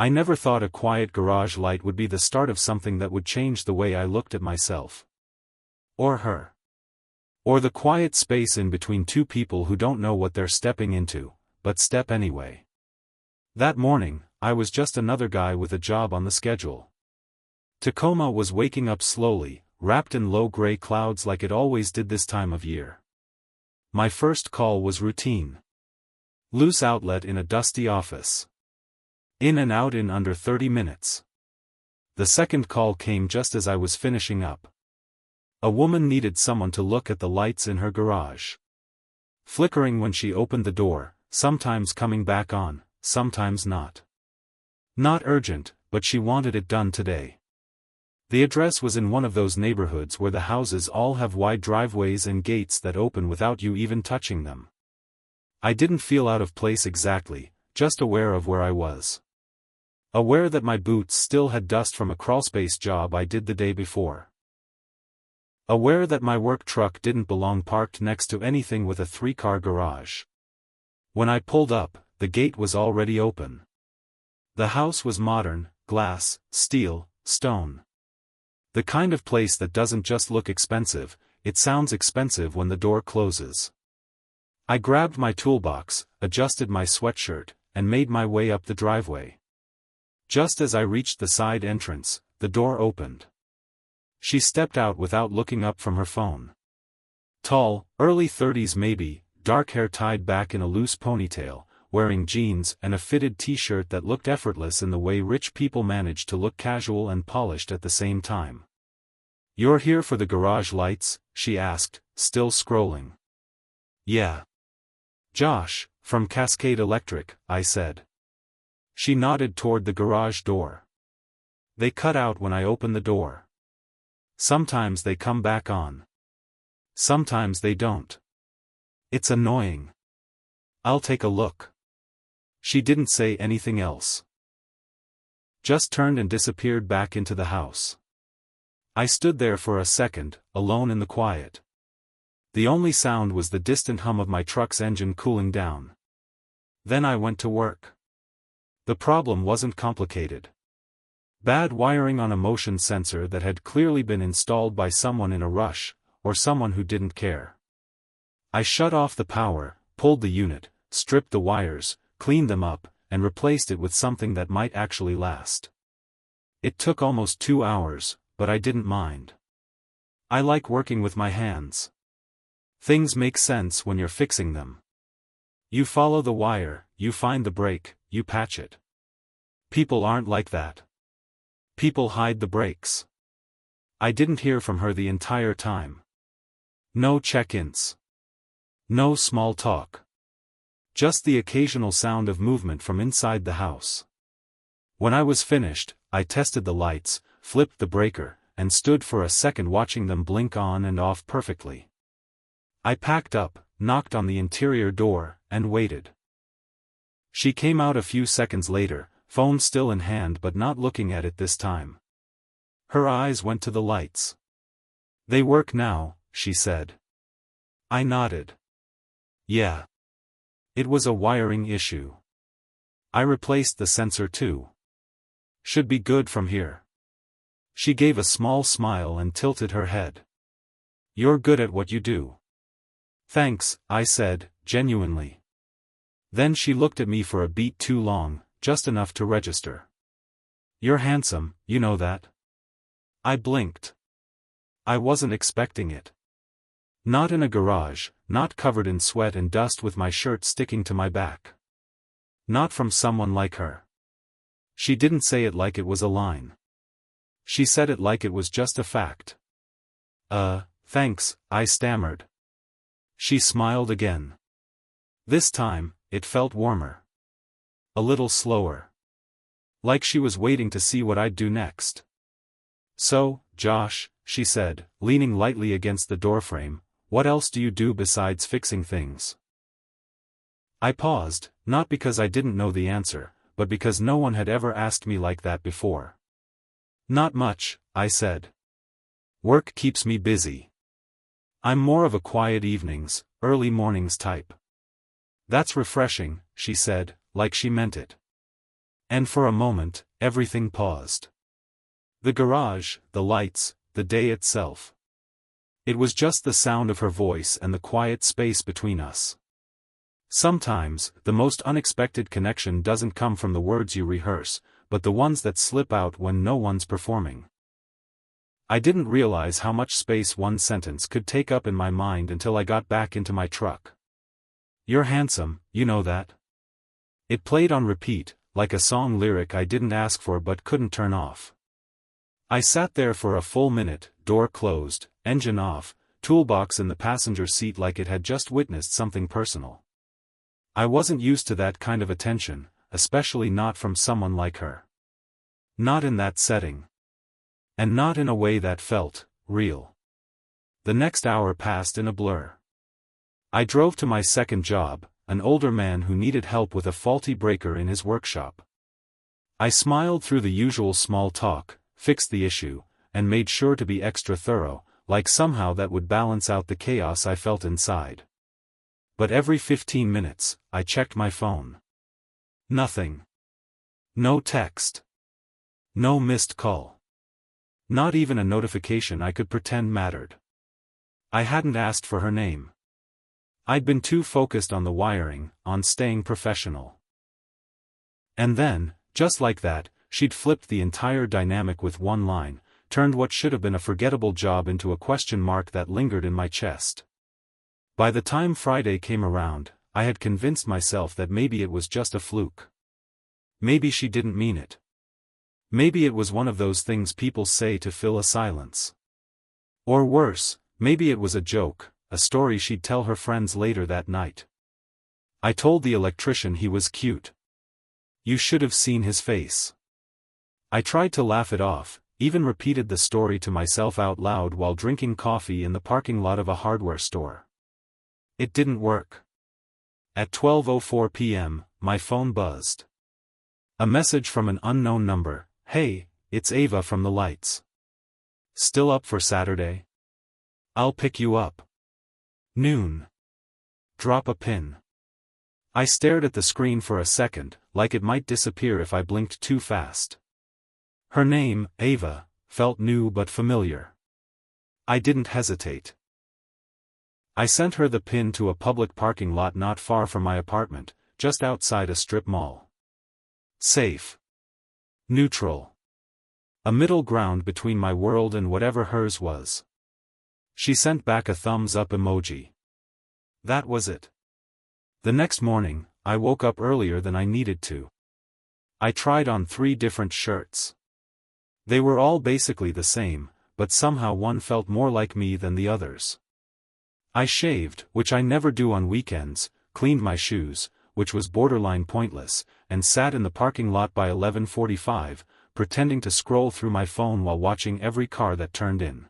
I never thought a quiet garage light would be the start of something that would change the way I looked at myself. Or her. Or the quiet space in between two people who don't know what they're stepping into, but step anyway. That morning, I was just another guy with a job on the schedule. Tacoma was waking up slowly, wrapped in low gray clouds like it always did this time of year. My first call was routine. Loose outlet in a dusty office. In and out in under 30 minutes. The second call came just as I was finishing up. A woman needed someone to look at the lights in her garage. Flickering when she opened the door, sometimes coming back on, sometimes not. Not urgent, but she wanted it done today. The address was in one of those neighborhoods where the houses all have wide driveways and gates that open without you even touching them. I didn't feel out of place exactly, just aware of where I was. Aware that my boots still had dust from a crawlspace job I did the day before. Aware that my work truck didn't belong parked next to anything with a 3-car garage. When I pulled up, the gate was already open. The house was modern, glass, steel, stone. The kind of place that doesn't just look expensive, it sounds expensive when the door closes. I grabbed my toolbox, adjusted my sweatshirt, and made my way up the driveway. Just as I reached the side entrance, the door opened. She stepped out without looking up from her phone. Tall, early 30s maybe, dark hair tied back in a loose ponytail, wearing jeans and a fitted t-shirt that looked effortless in the way rich people manage to look casual and polished at the same time. "You're here for the garage lights?" she asked, still scrolling. "Yeah. Josh, from Cascade Electric," I said. She nodded toward the garage door. "They cut out when I open the door. Sometimes they come back on. Sometimes they don't. It's annoying. I'll take a look." She didn't say anything else. Just turned and disappeared back into the house. I stood there for a second, alone in the quiet. The only sound was the distant hum of my truck's engine cooling down. Then I went to work. The problem wasn't complicated. Bad wiring on a motion sensor that had clearly been installed by someone in a rush, or someone who didn't care. I shut off the power, pulled the unit, stripped the wires, cleaned them up, and replaced it with something that might actually last. It took almost 2 hours, but I didn't mind. I like working with my hands. Things make sense when you're fixing them. You follow the wire, you find the break, you patch it. People aren't like that. People hide the breaks. I didn't hear from her the entire time. No check-ins. No small talk. Just the occasional sound of movement from inside the house. When I was finished, I tested the lights, flipped the breaker, and stood for a second watching them blink on and off perfectly. I packed up, knocked on the interior door, and waited. She came out a few seconds later, phone still in hand but not looking at it this time. Her eyes went to the lights. "They work now," she said. I nodded. "Yeah. It was a wiring issue. I replaced the sensor too. Should be good from here." She gave a small smile and tilted her head. "You're good at what you do." "Thanks," I said, genuinely. Then she looked at me for a beat too long, just enough to register. "You're handsome, you know that?" I blinked. I wasn't expecting it. Not in a garage, not covered in sweat and dust with my shirt sticking to my back. Not from someone like her. She didn't say it like it was a line. She said it like it was just a fact. Thanks," I stammered. She smiled again. This time, it felt warmer. A little slower. Like she was waiting to see what I'd do next. "So, Josh," she said, leaning lightly against the doorframe, "what else do you do besides fixing things?" I paused, not because I didn't know the answer, but because no one had ever asked me like that before. "Not much," I said. "Work keeps me busy. I'm more of a quiet evenings, early mornings type." "That's refreshing," she said, like she meant it. And for a moment, everything paused. The garage, the lights, the day itself. It was just the sound of her voice and the quiet space between us. Sometimes, the most unexpected connection doesn't come from the words you rehearse, but the ones that slip out when no one's performing. I didn't realize how much space one sentence could take up in my mind until I got back into my truck. "You're handsome, you know that?" It played on repeat, like a song lyric I didn't ask for but couldn't turn off. I sat there for a full minute, door closed, engine off, toolbox in the passenger seat, like it had just witnessed something personal. I wasn't used to that kind of attention, especially not from someone like her. Not in that setting. And not in a way that felt real. The next hour passed in a blur. I drove to my second job, an older man who needed help with a faulty breaker in his workshop. I smiled through the usual small talk, fixed the issue, and made sure to be extra thorough, like somehow that would balance out the chaos I felt inside. But every 15 minutes, I checked my phone. Nothing. No text. No missed call. Not even a notification I could pretend mattered. I hadn't asked for her name. I'd been too focused on the wiring, on staying professional. And then, just like that, she'd flipped the entire dynamic with one line, turned what should have been a forgettable job into a question mark that lingered in my chest. By the time Friday came around, I had convinced myself that maybe it was just a fluke. Maybe she didn't mean it. Maybe it was one of those things people say to fill a silence. Or worse, maybe it was a joke, a story she'd tell her friends later that night. I told the electrician he was cute. You should have seen his face. I tried to laugh it off, even repeated the story to myself out loud while drinking coffee in the parking lot of a hardware store. It didn't work. At 12:04 p.m., my phone buzzed. A message from an unknown number. "Hey, it's Ava from the lights. Still up for Saturday? I'll pick you up. Noon. Drop a pin." I stared at the screen for a second, like it might disappear if I blinked too fast. Her name, Ava, felt new but familiar. I didn't hesitate. I sent her the pin to a public parking lot not far from my apartment, just outside a strip mall. Safe. Neutral. A middle ground between my world and whatever hers was. She sent back a thumbs up emoji. That was it. The next morning, I woke up earlier than I needed to. I tried on 3 different shirts. They were all basically the same, but somehow one felt more like me than the others. I shaved, which I never do on weekends, cleaned my shoes, which was borderline pointless, and sat in the parking lot by 11:45, pretending to scroll through my phone while watching every car that turned in.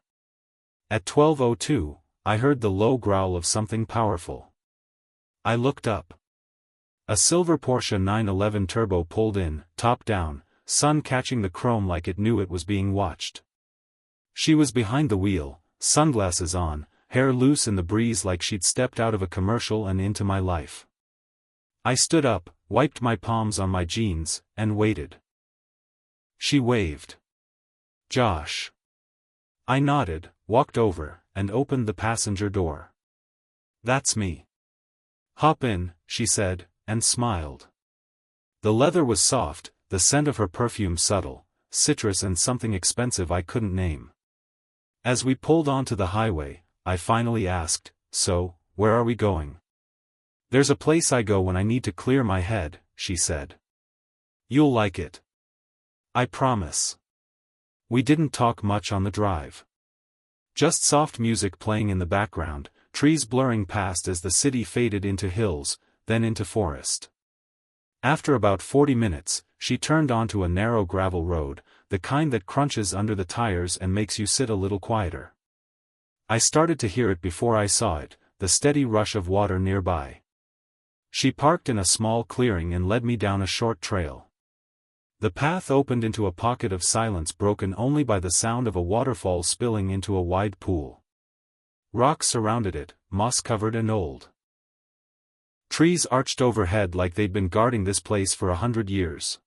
At 12:02, I heard the low growl of something powerful. I looked up. A silver Porsche 911 Turbo pulled in, top down, sun catching the chrome like it knew it was being watched. She was behind the wheel, sunglasses on, hair loose in the breeze like she'd stepped out of a commercial and into my life. I stood up, wiped my palms on my jeans, and waited. She waved. "Josh." I nodded, walked over, and opened the passenger door. "That's me." "Hop in," she said, and smiled. The leather was soft, the scent of her perfume subtle, citrus and something expensive I couldn't name. As we pulled onto the highway, I finally asked, "So, where are we going?" "There's a place I go when I need to clear my head," she said. "You'll like it. I promise." We didn't talk much on the drive. Just soft music playing in the background, trees blurring past as the city faded into hills, then into forest. After about 40 minutes, she turned onto a narrow gravel road, the kind that crunches under the tires and makes you sit a little quieter. I started to hear it before I saw it, the steady rush of water nearby. She parked in a small clearing and led me down a short trail. The path opened into a pocket of silence broken only by the sound of a waterfall spilling into a wide pool. Rocks surrounded it, moss-covered and old. Trees arched overhead like they'd been guarding this place for 100 years.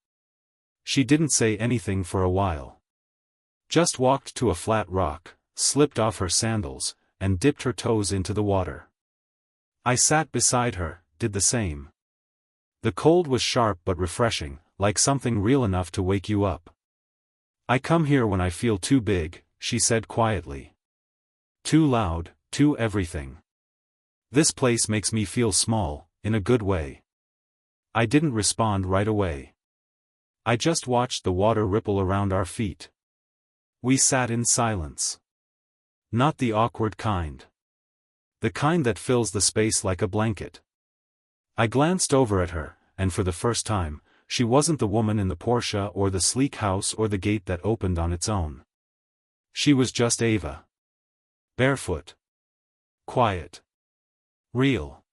She didn't say anything for a while. Just walked to a flat rock, slipped off her sandals, and dipped her toes into the water. I sat beside her, did the same. The cold was sharp but refreshing, like something real enough to wake you up. I come here when I feel too big, she said quietly. Too loud, too everything. This place makes me feel small, in a good way. I didn't respond right away. I just watched the water ripple around our feet. We sat in silence. Not the awkward kind. The kind that fills the space like a blanket. I glanced over at her, and for the first time, she wasn't the woman in the Porsche or the sleek house or the gate that opened on its own. She was just Ava. Barefoot. Quiet. Real.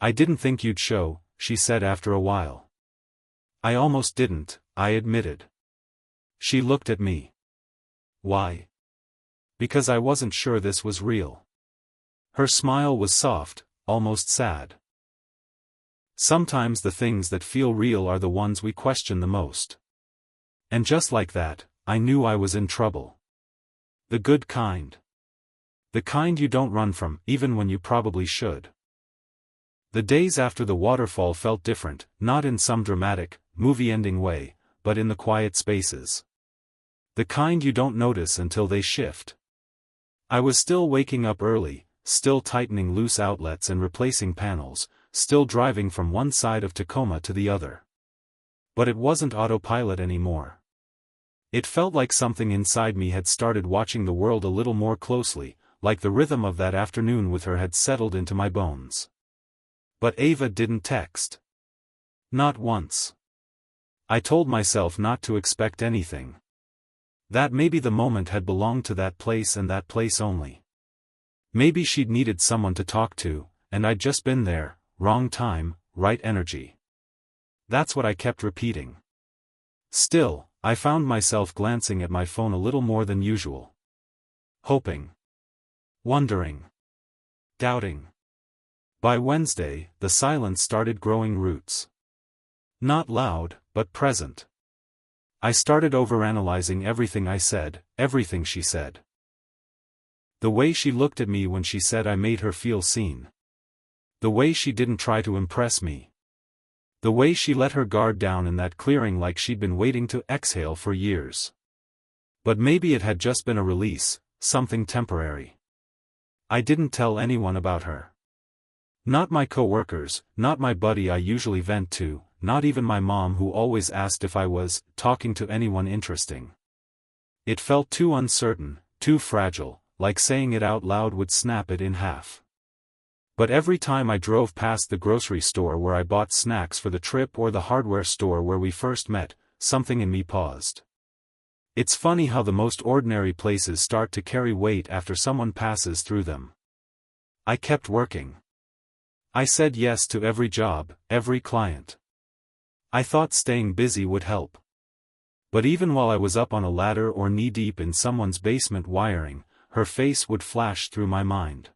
I didn't think you'd show, she said after a while. I almost didn't, I admitted. She looked at me. Why? Because I wasn't sure this was real. Her smile was soft, almost sad. Sometimes the things that feel real are the ones we question the most. And just like that, I knew I was in trouble. The good kind. The kind you don't run from, even when you probably should. The days after the waterfall felt different, not in some dramatic, movie-ending way, but in the quiet spaces. The kind you don't notice until they shift. I was still waking up early, still tightening loose outlets and replacing panels, still driving from one side of Tacoma to the other. But it wasn't autopilot anymore. It felt like something inside me had started watching the world a little more closely, like the rhythm of that afternoon with her had settled into my bones. But Ava didn't text. Not once. I told myself not to expect anything. That maybe the moment had belonged to that place and that place only. Maybe she'd needed someone to talk to, and I'd just been there, wrong time, right energy. That's what I kept repeating. Still, I found myself glancing at my phone a little more than usual. Hoping. Wondering. Doubting. By Wednesday, the silence started growing roots. Not loud, but present. I started overanalyzing everything I said, everything she said. The way she looked at me when she said I made her feel seen. The way she didn't try to impress me. The way she let her guard down in that clearing like she'd been waiting to exhale for years. But maybe it had just been a release, something temporary. I didn't tell anyone about her. Not my coworkers, not my buddy I usually vent to, not even my mom who always asked if I was talking to anyone interesting. It felt too uncertain, too fragile, like saying it out loud would snap it in half. But every time I drove past the grocery store where I bought snacks for the trip or the hardware store where we first met, something in me paused. It's funny how the most ordinary places start to carry weight after someone passes through them. I kept working. I said yes to every job, every client. I thought staying busy would help. But even while I was up on a ladder or knee-deep in someone's basement wiring, her face would flash through my mind.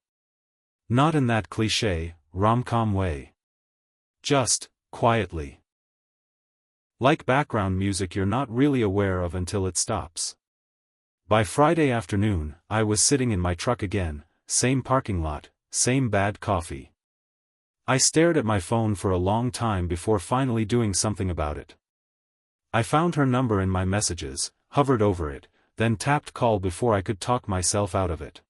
Not in that cliché, rom-com way. Just, quietly. Like background music you're not really aware of until it stops. By Friday afternoon, I was sitting in my truck again, same parking lot, same bad coffee. I stared at my phone for a long time before finally doing something about it. I found her number in my messages, hovered over it, then tapped call before I could talk myself out of it.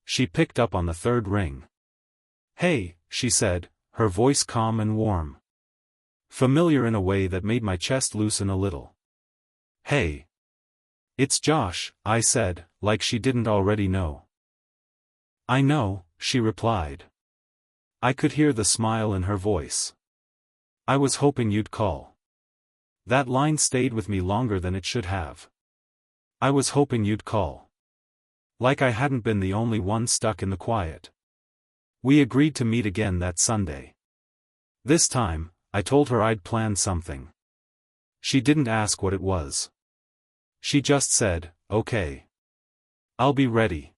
She picked up on the third ring. Hey, she said, her voice calm and warm. Familiar in a way that made my chest loosen a little. Hey. It's Josh, I said, like she didn't already know. I know, she replied. I could hear the smile in her voice. I was hoping you'd call. That line stayed with me longer than it should have. I was hoping you'd call. Like I hadn't been the only one stuck in the quiet. We agreed to meet again that Sunday. This time, I told her I'd planned something. She didn't ask what it was. She just said, okay. I'll be ready.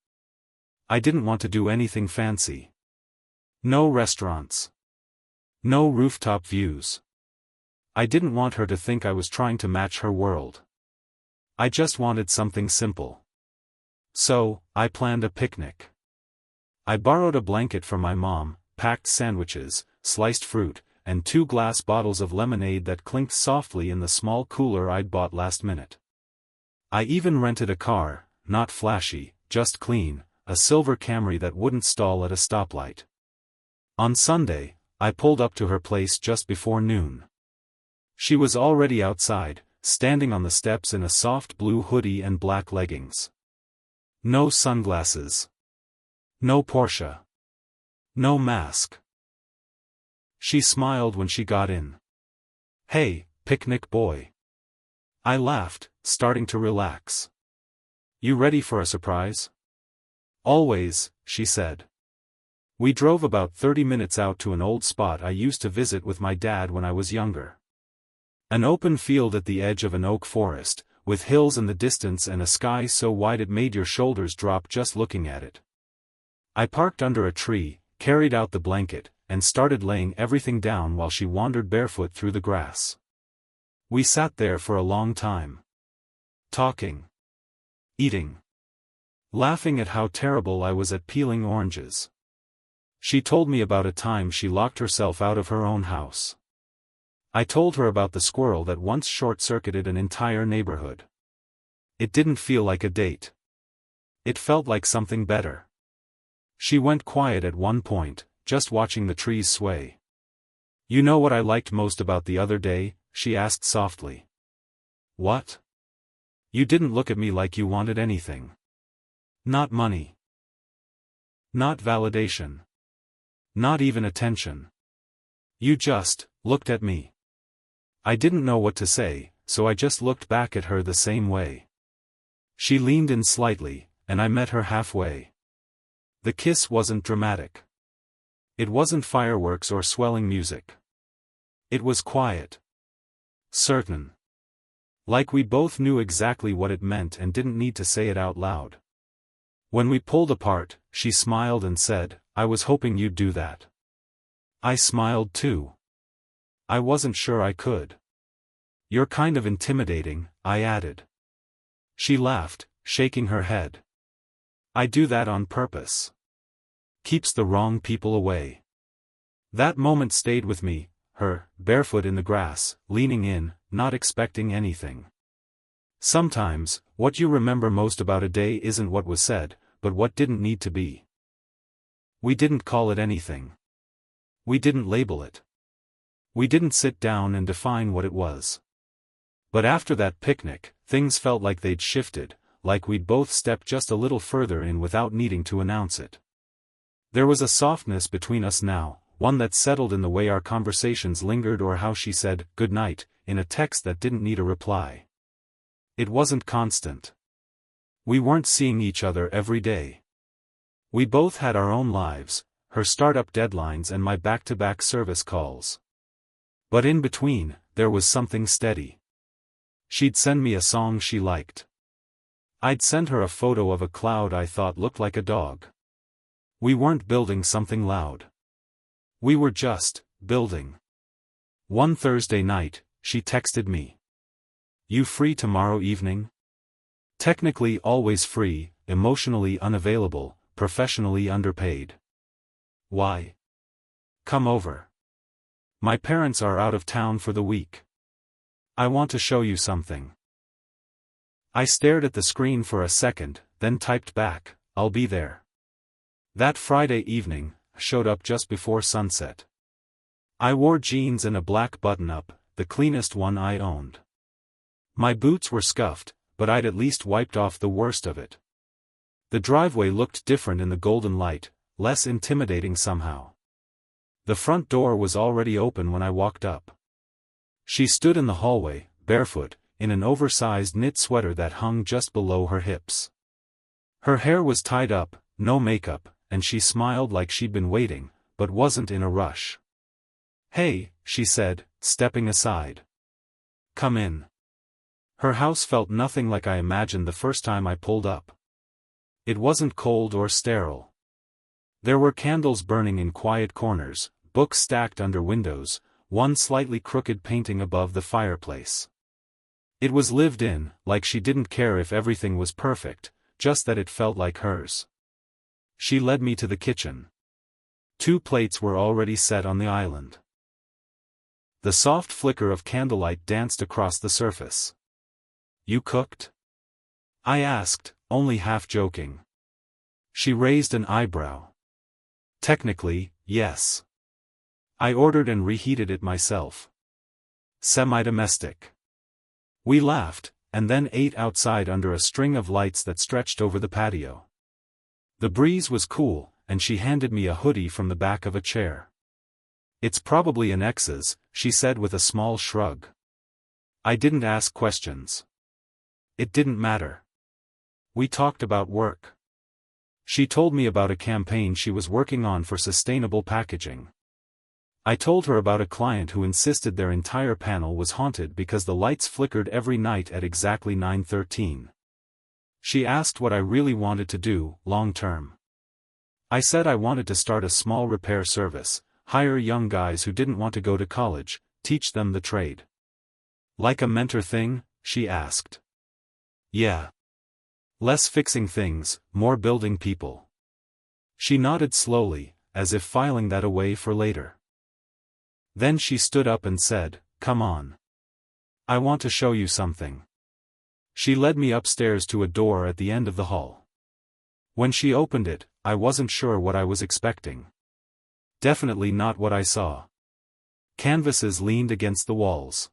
I didn't want to do anything fancy. No restaurants. No rooftop views. I didn't want her to think I was trying to match her world. I just wanted something simple. So, I planned a picnic. I borrowed a blanket from my mom, packed sandwiches, sliced fruit, and 2 glass bottles of lemonade that clinked softly in the small cooler I'd bought last minute. I even rented a car, not flashy, just clean, a silver Camry that wouldn't stall at a stoplight. On Sunday, I pulled up to her place just before noon. She was already outside, standing on the steps in a soft blue hoodie and black leggings. No sunglasses. No Porsche. No mask. She smiled when she got in. "Hey, picnic boy." I laughed, starting to relax. "You ready for a surprise?" "Always," she said. We drove about 30 minutes out to an old spot I used to visit with my dad when I was younger. An open field at the edge of an oak forest, with hills in the distance and a sky so wide it made your shoulders drop just looking at it. I parked under a tree, carried out the blanket, and started laying everything down while she wandered barefoot through the grass. We sat there for a long time. Talking. Eating. Laughing at how terrible I was at peeling oranges. She told me about a time she locked herself out of her own house. I told her about the squirrel that once short-circuited an entire neighborhood. It didn't feel like a date. It felt like something better. She went quiet at one point, just watching the trees sway. "You know what I liked most about the other day?" she asked softly. "What?" "You didn't look at me like you wanted anything. Not money. Not validation. Not even attention. You just looked at me." I didn't know what to say, so I just looked back at her the same way. She leaned in slightly, and I met her halfway. The kiss wasn't dramatic. It wasn't fireworks or swelling music. It was quiet. Certain. Like we both knew exactly what it meant and didn't need to say it out loud. When we pulled apart, she smiled and said, "I was hoping you'd do that." I smiled too. I wasn't sure I could. "You're kind of intimidating," I added. She laughed, shaking her head. "I do that on purpose. Keeps the wrong people away." That moment stayed with me, her, barefoot in the grass, leaning in, not expecting anything. Sometimes, what you remember most about a day isn't what was said, but what didn't need to be. We didn't call it anything. We didn't label it. We didn't sit down and define what it was. But after that picnic, things felt like they'd shifted, like we'd both stepped just a little further in without needing to announce it. There was a softness between us now, one that settled in the way our conversations lingered or how she said, "good night," in a text that didn't need a reply. It wasn't constant. We weren't seeing each other every day. We both had our own lives, her startup deadlines and my back-to-back service calls. But in between, there was something steady. She'd send me a song she liked. I'd send her a photo of a cloud I thought looked like a dog. We weren't building something loud. We were just building. One Thursday night, she texted me. "You free tomorrow evening?" Technically always free, emotionally unavailable, professionally underpaid. "Why?" "Come over. My parents are out of town for the week. I want to show you something." I stared at the screen for a second, then typed back, "I'll be there." That Friday evening, I showed up just before sunset. I wore jeans and a black button-up, the cleanest one I owned. My boots were scuffed, but I'd at least wiped off the worst of it. The driveway looked different in the golden light, less intimidating somehow. The front door was already open when I walked up. She stood in the hallway, barefoot, in an oversized knit sweater that hung just below her hips. Her hair was tied up, no makeup, and she smiled like she'd been waiting, but wasn't in a rush. "Hey," she said, stepping aside. "Come in." Her house felt nothing like I imagined the first time I pulled up. It wasn't cold or sterile. There were candles burning in quiet corners, books stacked under windows, one slightly crooked painting above the fireplace. It was lived in, like she didn't care if everything was perfect, just that it felt like hers. She led me to the kitchen. 2 plates were already set on the island. The soft flicker of candlelight danced across the surface. "You cooked?" I asked, only half joking. She raised an eyebrow. "Technically, yes. I ordered and reheated it myself. Semi-domestic." We laughed, and then ate outside under a string of lights that stretched over the patio. The breeze was cool, and she handed me a hoodie from the back of a chair. "It's probably an ex's," she said with a small shrug. I didn't ask questions. It didn't matter. We talked about work. She told me about a campaign she was working on for sustainable packaging. I told her about a client who insisted their entire panel was haunted because the lights flickered every night at exactly 9:13. She asked what I really wanted to do, long-term. I said I wanted to start a small repair service, hire young guys who didn't want to go to college, teach them the trade. "Like a mentor thing?" she asked. "Yeah. Less fixing things, more building people." She nodded slowly, as if filing that away for later. Then she stood up and said, "Come on. I want to show you something." She led me upstairs to a door at the end of the hall. When she opened it, I wasn't sure what I was expecting. Definitely not what I saw. Canvases leaned against the walls.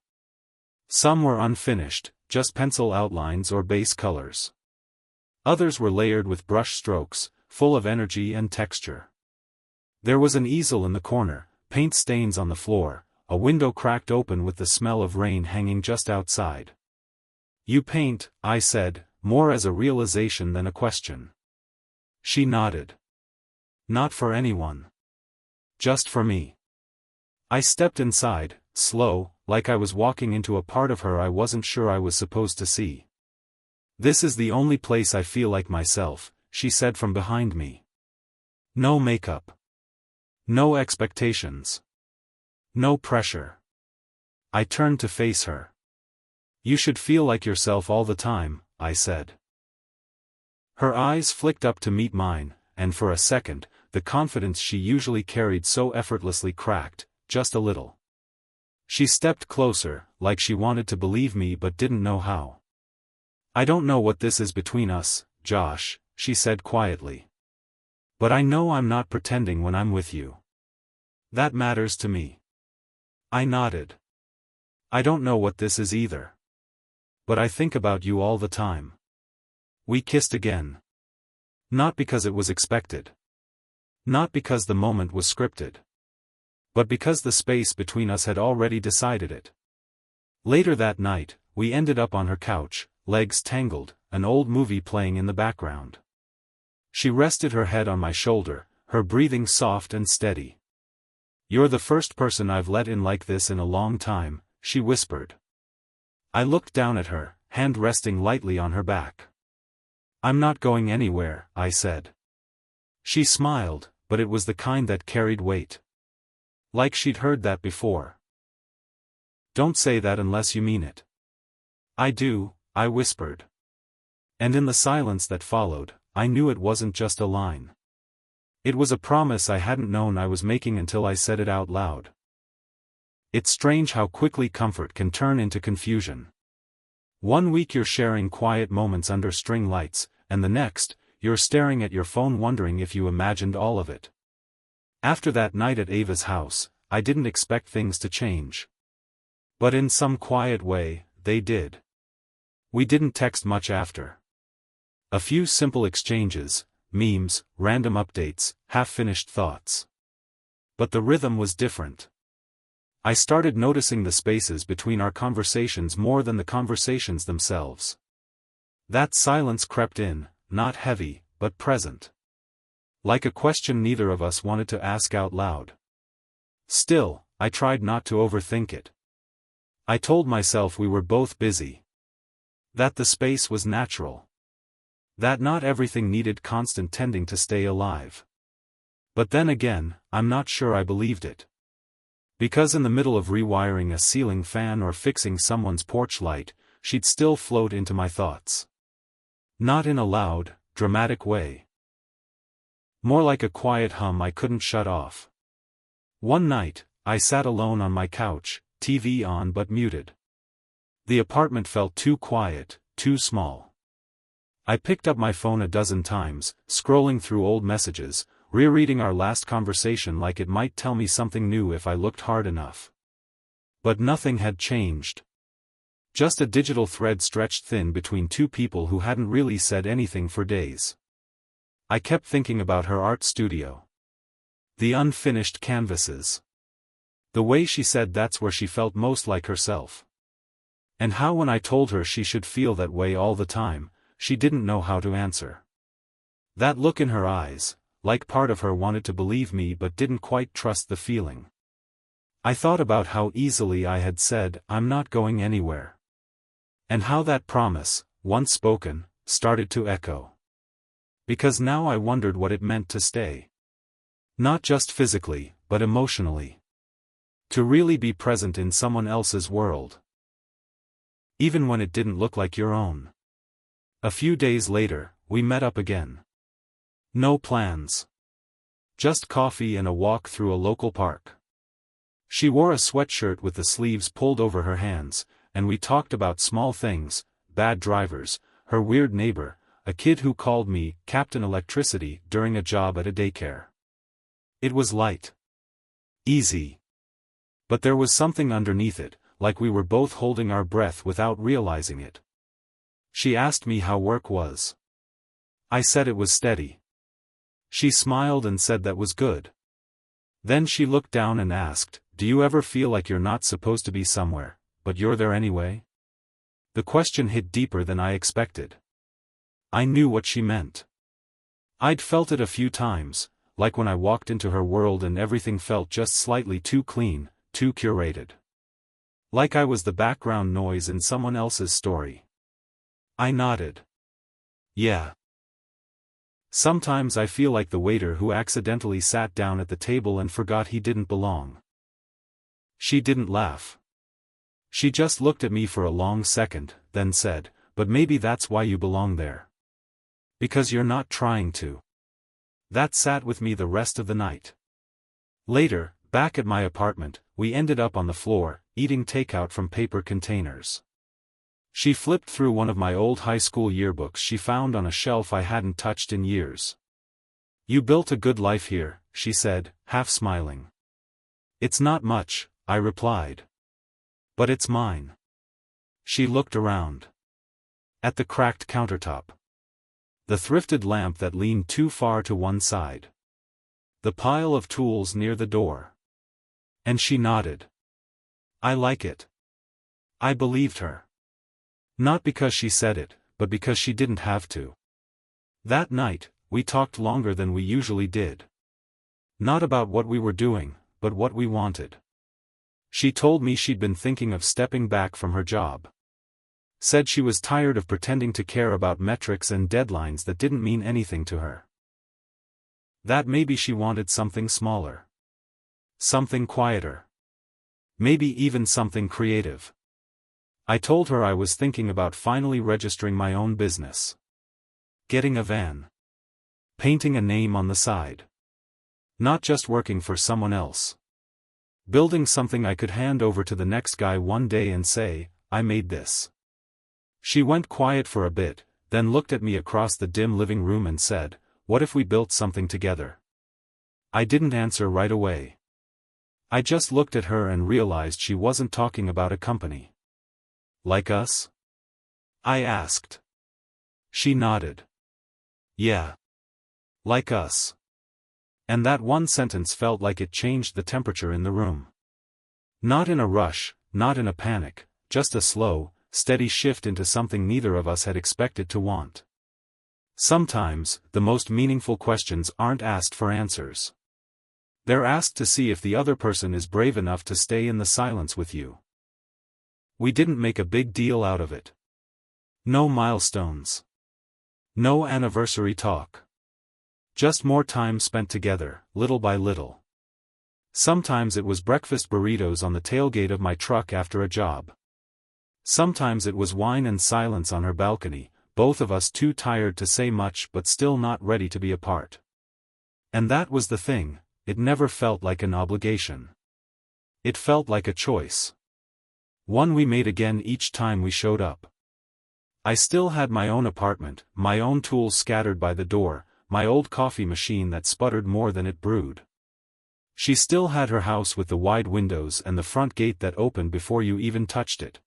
Some were unfinished, just pencil outlines or base colors. Others were layered with brush strokes, full of energy and texture. There was an easel in the corner, paint stains on the floor, a window cracked open with the smell of rain hanging just outside. "You paint," I said, more as a realization than a question. She nodded. "Not for anyone. Just for me." I stepped inside, slow, like I was walking into a part of her I wasn't sure I was supposed to see. "This is the only place I feel like myself," she said from behind me. "No makeup. No expectations. No pressure." I turned to face her. "You should feel like yourself all the time," I said. Her eyes flicked up to meet mine, and for a second, the confidence she usually carried so effortlessly cracked, just a little. She stepped closer, like she wanted to believe me but didn't know how. "I don't know what this is between us, Josh," she said quietly. "But I know I'm not pretending when I'm with you. That matters to me." I nodded. "I don't know what this is either. But I think about you all the time." We kissed again. Not because it was expected. Not because the moment was scripted. But because the space between us had already decided it. Later that night, we ended up on her couch, legs tangled, an old movie playing in the background. She rested her head on my shoulder, her breathing soft and steady. "You're the first person I've let in like this in a long time," she whispered. I looked down at her, hand resting lightly on her back. "I'm not going anywhere," I said. She smiled, but it was the kind that carried weight. Like she'd heard that before. "Don't say that unless you mean it." "I do," I whispered. And in the silence that followed, I knew it wasn't just a line. It was a promise I hadn't known I was making until I said it out loud. It's strange how quickly comfort can turn into confusion. One week you're sharing quiet moments under string lights, and the next, you're staring at your phone wondering if you imagined all of it. After that night at Ava's house, I didn't expect things to change. But in some quiet way, they did. We didn't text much after. A few simple exchanges, memes, random updates, half-finished thoughts. But the rhythm was different. I started noticing the spaces between our conversations more than the conversations themselves. That silence crept in, not heavy, but present. Like a question neither of us wanted to ask out loud. Still, I tried not to overthink it. I told myself we were both busy. That the space was natural. That not everything needed constant tending to stay alive. But then again, I'm not sure I believed it. Because in the middle of rewiring a ceiling fan or fixing someone's porch light, she'd still float into my thoughts. Not in a loud, dramatic way. More like a quiet hum I couldn't shut off. One night, I sat alone on my couch, TV on but muted. The apartment felt too quiet, too small. I picked up my phone a dozen times, scrolling through old messages, rereading our last conversation like it might tell me something new if I looked hard enough. But nothing had changed. Just a digital thread stretched thin between two people who hadn't really said anything for days. I kept thinking about her art studio. The unfinished canvases. The way she said that's where she felt most like herself. And how when I told her she should feel that way all the time, she didn't know how to answer. That look in her eyes, like part of her wanted to believe me but didn't quite trust the feeling. I thought about how easily I had said, "I'm not going anywhere." And how that promise, once spoken, started to echo. Because now I wondered what it meant to stay. Not just physically, but emotionally. To really be present in someone else's world. Even when it didn't look like your own. A few days later, we met up again. No plans. Just coffee and a walk through a local park. She wore a sweatshirt with the sleeves pulled over her hands, and we talked about small things, bad drivers, her weird neighbor, a kid who called me Captain Electricity during a job at a daycare. It was light. Easy. But there was something underneath it, like we were both holding our breath without realizing it. She asked me how work was. I said it was steady. She smiled and said that was good. Then she looked down and asked, "Do you ever feel like you're not supposed to be somewhere, but you're there anyway?" The question hit deeper than I expected. I knew what she meant. I'd felt it a few times, like when I walked into her world and everything felt just slightly too clean, too curated. Like I was the background noise in someone else's story. I nodded. Yeah. Sometimes I feel like the waiter who accidentally sat down at the table and forgot he didn't belong. She didn't laugh. She just looked at me for a long second, then said, "But maybe that's why you belong there. Because you're not trying to." That sat with me the rest of the night. Later, back at my apartment, we ended up on the floor, eating takeout from paper containers. She flipped through one of my old high school yearbooks she found on a shelf I hadn't touched in years. "You built a good life here," she said, half smiling. "It's not much," I replied. "But it's mine." She looked around. At the cracked countertop. The thrifted lamp that leaned too far to one side. The pile of tools near the door. And she nodded. "I like it." I believed her. Not because she said it, but because she didn't have to. That night, we talked longer than we usually did. Not about what we were doing, but what we wanted. She told me she'd been thinking of stepping back from her job. Said she was tired of pretending to care about metrics and deadlines that didn't mean anything to her. That maybe she wanted something smaller. Something quieter. Maybe even something creative. I told her I was thinking about finally registering my own business. Getting a van. Painting a name on the side. Not just working for someone else. Building something I could hand over to the next guy one day and say, "I made this." She went quiet for a bit, then looked at me across the dim living room and said, "What if we built something together?" I didn't answer right away. I just looked at her and realized she wasn't talking about a company. "Like us?" I asked. She nodded. "Yeah. Like us." And that one sentence felt like it changed the temperature in the room. Not in a rush, not in a panic, just a slow, steady shift into something neither of us had expected to want. Sometimes, the most meaningful questions aren't asked for answers. They're asked to see if the other person is brave enough to stay in the silence with you. We didn't make a big deal out of it. No milestones. No anniversary talk. Just more time spent together, little by little. Sometimes it was breakfast burritos on the tailgate of my truck after a job. Sometimes it was wine and silence on her balcony, both of us too tired to say much but still not ready to be apart. And that was the thing, it never felt like an obligation. It felt like a choice. One we made again each time we showed up. I still had my own apartment, my own tools scattered by the door, my old coffee machine that sputtered more than it brewed. She still had her house with the wide windows and the front gate that opened before you even touched it.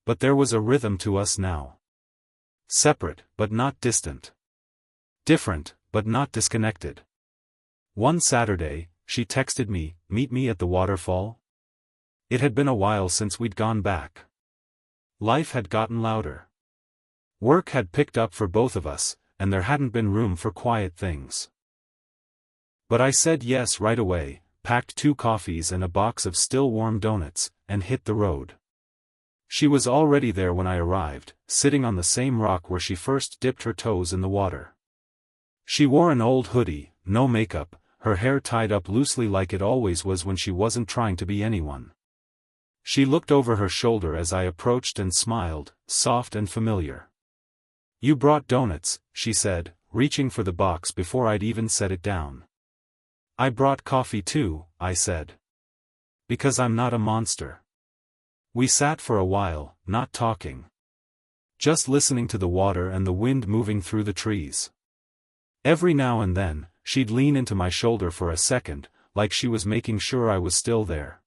But there was a rhythm to us now. Separate, but not distant. Different, but not disconnected. One Saturday, she texted me, "Meet me at the waterfall?" It had been a while since we'd gone back. Life had gotten louder. Work had picked up for both of us, and there hadn't been room for quiet things. But I said yes right away, packed 2 coffees and a box of still warm donuts, and hit the road. She was already there when I arrived, sitting on the same rock where she first dipped her toes in the water. She wore an old hoodie, no makeup, her hair tied up loosely like it always was when she wasn't trying to be anyone. She looked over her shoulder as I approached and smiled, soft and familiar. "You brought donuts," she said, reaching for the box before I'd even set it down. "I brought coffee too," I said. "Because I'm not a monster." We sat for a while, not talking. Just listening to the water and the wind moving through the trees. Every now and then, she'd lean into my shoulder for a second, like she was making sure I was still there.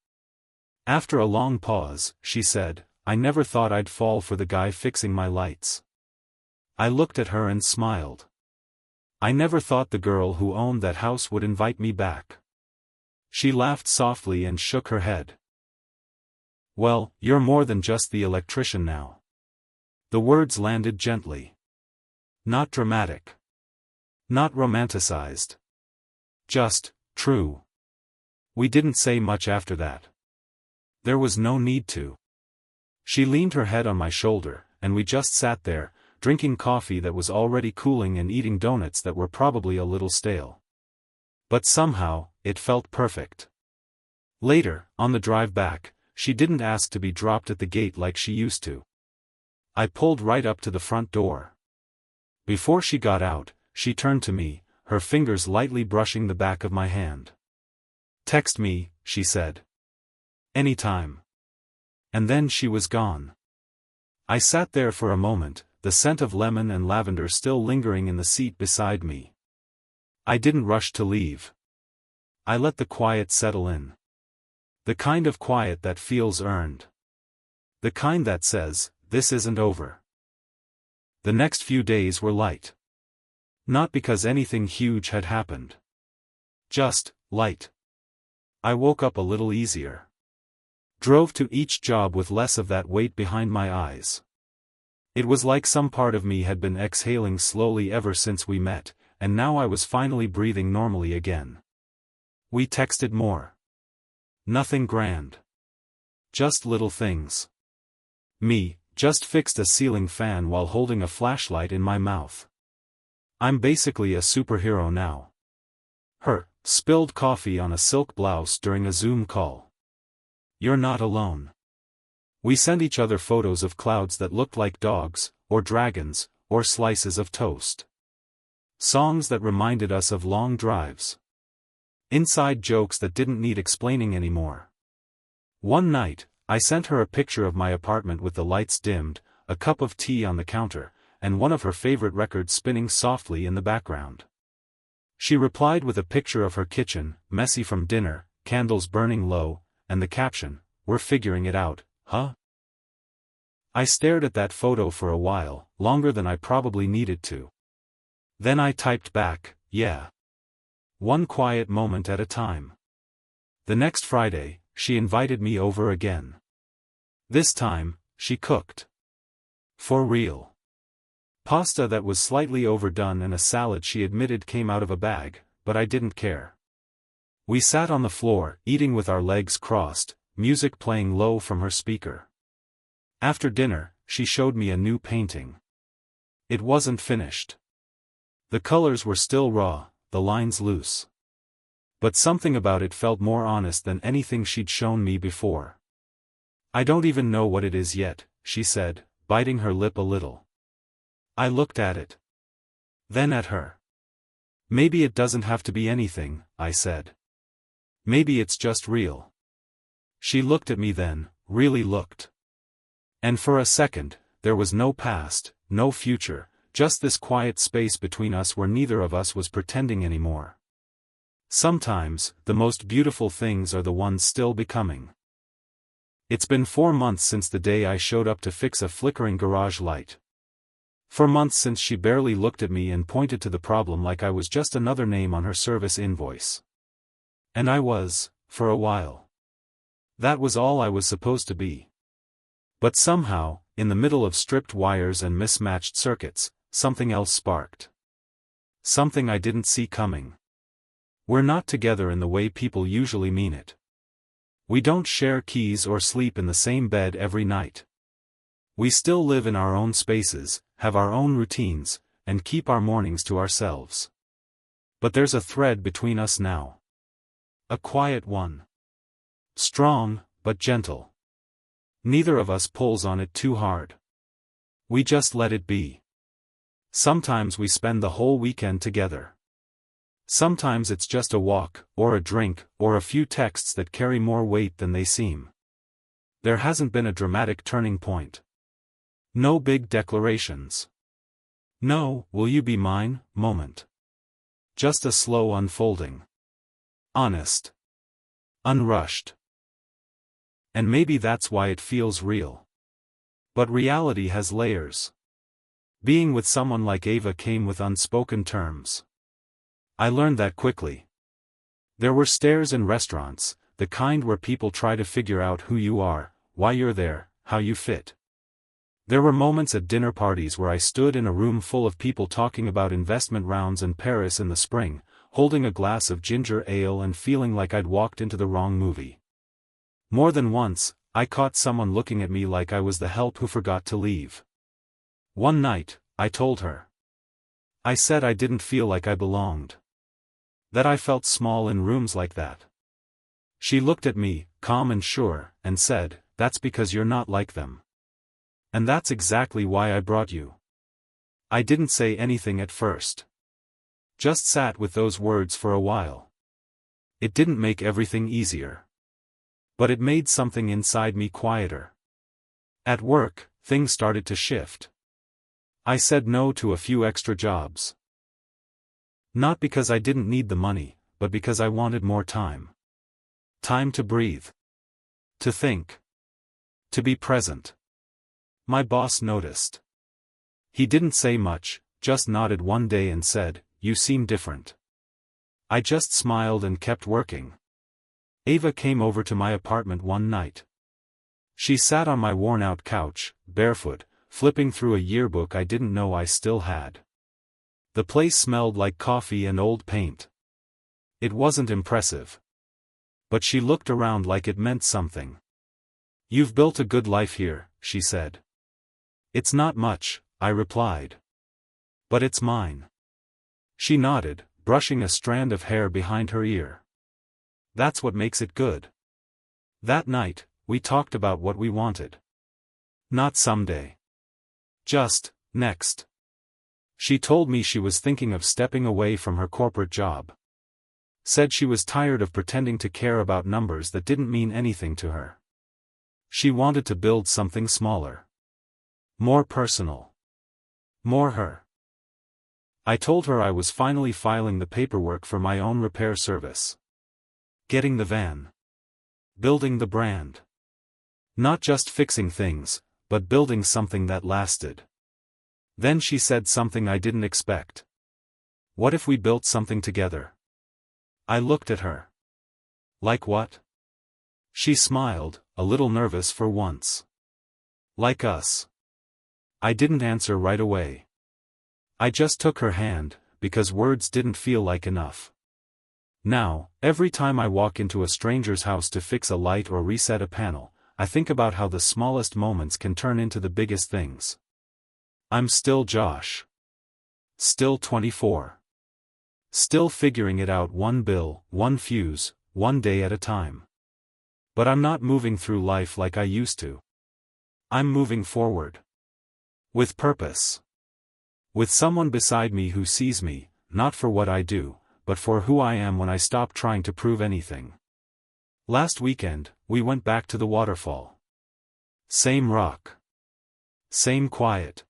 After a long pause, she said, "I never thought I'd fall for the guy fixing my lights." I looked at her and smiled. I never thought the girl who owned that house would invite me back. She laughed softly and shook her head. "Well, you're more than just the electrician now." The words landed gently. Not dramatic. Not romanticized. Just, true. We didn't say much after that. There was no need to. She leaned her head on my shoulder, and we just sat there, drinking coffee that was already cooling and eating donuts that were probably a little stale. But somehow, it felt perfect. Later, on the drive back, she didn't ask to be dropped at the gate like she used to. I pulled right up to the front door. Before she got out, she turned to me, her fingers lightly brushing the back of my hand. "Text me," she said. "Anytime." And then she was gone. I sat there for a moment, the scent of lemon and lavender still lingering in the seat beside me. I didn't rush to leave. I let the quiet settle in. The kind of quiet that feels earned. The kind that says, "This isn't over." The next few days were light. Not because anything huge had happened. Just, light. I woke up a little easier. Drove to each job with less of that weight behind my eyes. It was like some part of me had been exhaling slowly ever since we met, and now I was finally breathing normally again. We texted more. Nothing grand. Just little things. Me, just fixed a ceiling fan while holding a flashlight in my mouth. I'm basically a superhero now. Her, spilled coffee on a silk blouse during a Zoom call. You're not alone. We sent each other photos of clouds that looked like dogs, or dragons, or slices of toast. Songs that reminded us of long drives. Inside jokes that didn't need explaining anymore. One night, I sent her a picture of my apartment with the lights dimmed, a cup of tea on the counter, and one of her favorite records spinning softly in the background. She replied with a picture of her kitchen, messy from dinner, candles burning low, and the caption, "We're figuring it out, huh?" I stared at that photo for a while, longer than I probably needed to. Then I typed back, "Yeah." One quiet moment at a time. The next Friday, she invited me over again. This time, she cooked. For real. Pasta that was slightly overdone and a salad she admitted came out of a bag, but I didn't care. We sat on the floor, eating with our legs crossed, music playing low from her speaker. After dinner, she showed me a new painting. It wasn't finished. The colors were still raw, the lines loose. But something about it felt more honest than anything she'd shown me before. "I don't even know what it is yet," she said, biting her lip a little. I looked at it. Then at her. "Maybe it doesn't have to be anything," I said. "Maybe it's just real." She looked at me then, really looked. And for a second, there was no past, no future, just this quiet space between us where neither of us was pretending anymore. Sometimes, the most beautiful things are the ones still becoming. It's been 4 months since the day I showed up to fix a flickering garage light. 4 months since she barely looked at me and pointed to the problem like I was just another name on her service invoice. And I was, for a while. That was all I was supposed to be. But somehow, in the middle of stripped wires and mismatched circuits, something else sparked. Something I didn't see coming. We're not together in the way people usually mean it. We don't share keys or sleep in the same bed every night. We still live in our own spaces, have our own routines, and keep our mornings to ourselves. But there's a thread between us now. A quiet one. Strong, but gentle. Neither of us pulls on it too hard. We just let it be. Sometimes we spend the whole weekend together. Sometimes it's just a walk, or a drink, or a few texts that carry more weight than they seem. There hasn't been a dramatic turning point. No big declarations. No, "will you be mine?" moment. Just a slow unfolding. Honest. Unrushed. And maybe that's why it feels real. But reality has layers. Being with someone like Ava came with unspoken terms. I learned that quickly. There were stares in restaurants, the kind where people try to figure out who you are, why you're there, how you fit. There were moments at dinner parties where I stood in a room full of people talking about investment rounds in Paris in the spring, holding a glass of ginger ale and feeling like I'd walked into the wrong movie. More than once, I caught someone looking at me like I was the help who forgot to leave. One night, I told her. I said I didn't feel like I belonged. That I felt small in rooms like that. She looked at me, calm and sure, and said, "That's because you're not like them. And that's exactly why I brought you." I didn't say anything at first. Just sat with those words for a while. It didn't make everything easier. But it made something inside me quieter. At work, things started to shift. I said no to a few extra jobs. Not because I didn't need the money, but because I wanted more time. Time to breathe. To think. To be present. My boss noticed. He didn't say much, just nodded one day and said, "You seem different." I just smiled and kept working. Ava came over to my apartment one night. She sat on my worn-out couch, barefoot, flipping through a yearbook I didn't know I still had. The place smelled like coffee and old paint. It wasn't impressive. But she looked around like it meant something. "You've built a good life here," she said. "It's not much," I replied. "But it's mine." She nodded, brushing a strand of hair behind her ear. "That's what makes it good." That night, we talked about what we wanted. Not someday. Just, next. She told me she was thinking of stepping away from her corporate job. Said she was tired of pretending to care about numbers that didn't mean anything to her. She wanted to build something smaller. More personal. More her. I told her I was finally filing the paperwork for my own repair service. Getting the van. Building the brand. Not just fixing things, but building something that lasted. Then she said something I didn't expect. "What if we built something together?" I looked at her. "Like what?" She smiled, a little nervous for once. "Like us." I didn't answer right away. I just took her hand, because words didn't feel like enough. Now, every time I walk into a stranger's house to fix a light or reset a panel, I think about how the smallest moments can turn into the biggest things. I'm still Josh. Still 24. Still figuring it out one bill, one fuse, one day at a time. But I'm not moving through life like I used to. I'm moving forward. With purpose. With someone beside me who sees me, not for what I do, but for who I am when I stop trying to prove anything. Last weekend, we went back to the waterfall. Same rock. Same quiet.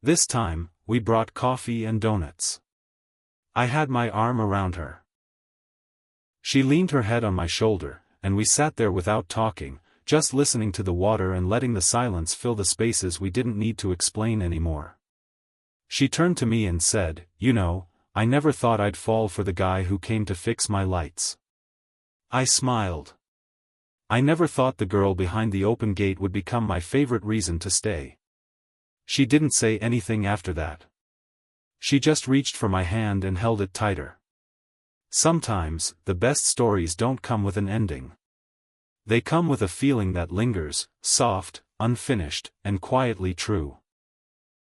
This time, we brought coffee and donuts. I had my arm around her. She leaned her head on my shoulder, and we sat there without talking, just listening to the water and letting the silence fill the spaces we didn't need to explain anymore. She turned to me and said, "You know, I never thought I'd fall for the guy who came to fix my lights." I smiled. I never thought the girl behind the open gate would become my favorite reason to stay. She didn't say anything after that. She just reached for my hand and held it tighter. Sometimes, the best stories don't come with an ending. They come with a feeling that lingers, soft, unfinished, and quietly true.